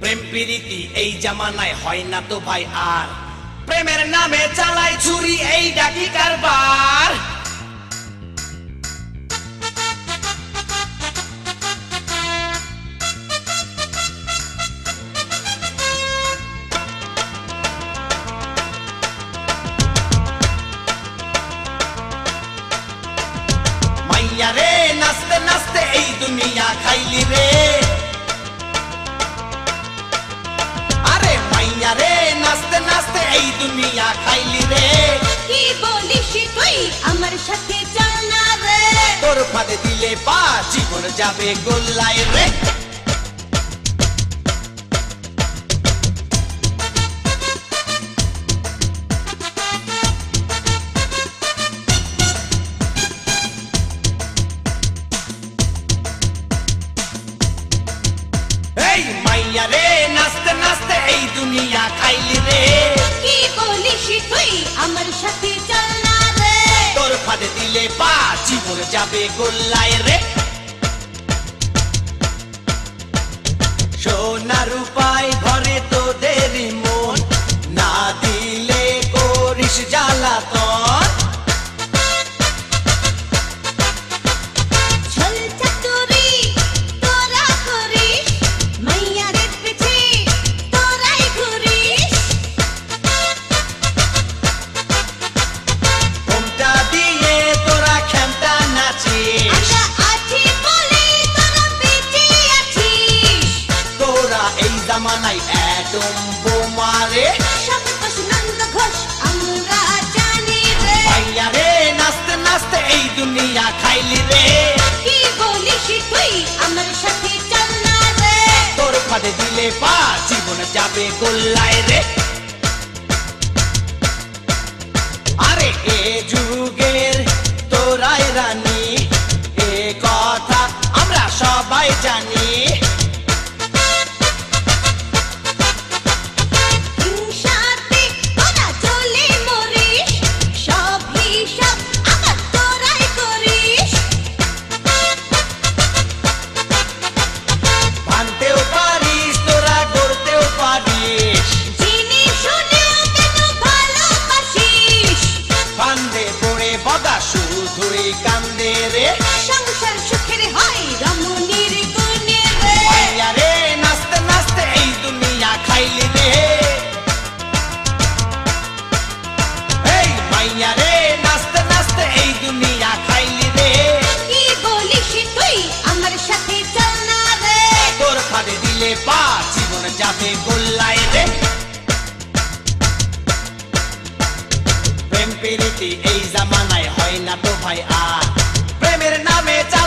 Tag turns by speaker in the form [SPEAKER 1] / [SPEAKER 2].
[SPEAKER 1] প্রেম প্রীতি এই জামানায় হয় না তো ভাই আর, প্রেমের নামে চালায় ছুরি এই ডাকি কারবার। মাইয়া রে নাচতে নাচতে এই দুনিয়া খাইলি রে, আরে মাইয়া রে নাচতে নাচতে এই দুনিয়া খাইলি রে।
[SPEAKER 2] কি বলিস তুই আমার সাথে চল না রে,
[SPEAKER 1] তোর ফাঁদে দিলে পা জীবন যাবে গোল্লায় রে। এই মাইয়া রে নাচতে নাচতে এই দুনিয়া খাইলি রে,
[SPEAKER 2] কি বলিস তুই আমার সাথে চল না রে,
[SPEAKER 1] তোর ফাঁদে দিলে পা জীবন যাবে গোল্লায় রে। সোনা রূপায় ভরে তোদের মন, না দিলে করিস জ্বালাতন।
[SPEAKER 2] ছল চাতুরি তোরা করিস, মাইয়াদের পিছে তোরাই ঘুরিস,
[SPEAKER 1] ঘোমটা দিয়ে তোরা খেমটা নাচিস,
[SPEAKER 2] আমরা আছি বলে তোরা বেঁচে আছিস।
[SPEAKER 1] তোরা এই জামানায় একদম বোমারে।
[SPEAKER 2] সন্তোষ নন্দ ঘোষ আমরা জানি রে,
[SPEAKER 1] মাইয়া রে নাচতে নাচতে এই দুনিয়া খাইলি রে,
[SPEAKER 2] কি বলিস তুই আমার সাথে চল না রে,
[SPEAKER 1] তোর ফাঁদে দিলে পা জীবন যাবে গোল্লায় রে। আরে এ যুগের তোরাই রানী, এ কথা আমরা সবাই জানি।
[SPEAKER 2] হিংসাতে তোরা চলে মরিস, সব হিসাব আবার তোরাই করিস,
[SPEAKER 1] ভাঙতেও পারিস তোরা গড়তেও পারিস,
[SPEAKER 2] জেনে শুনেও কেন ভালোবাসিস,
[SPEAKER 1] ফান্দে পড়ে বদা শুধুই কান্দে রে।
[SPEAKER 2] সংসার সুখের হয় রমণীর গুণে রে,
[SPEAKER 1] মাইয়া রে নাচতে নাচতে এই দুনিয়া খাইলি রে, এই মাইয়া রে নাচতে নাচতে এই দুনিয়া খাইলি রে।
[SPEAKER 2] কি বলিস তুই আমার সাথে চল না রে,
[SPEAKER 1] তোর ফাঁদে দিলে পা জীবন যাবে গোল্লায় রে। প্রেম প্রীতি এই জামানায় হয় না তো ভাই আর, প্রেমের নামে চাল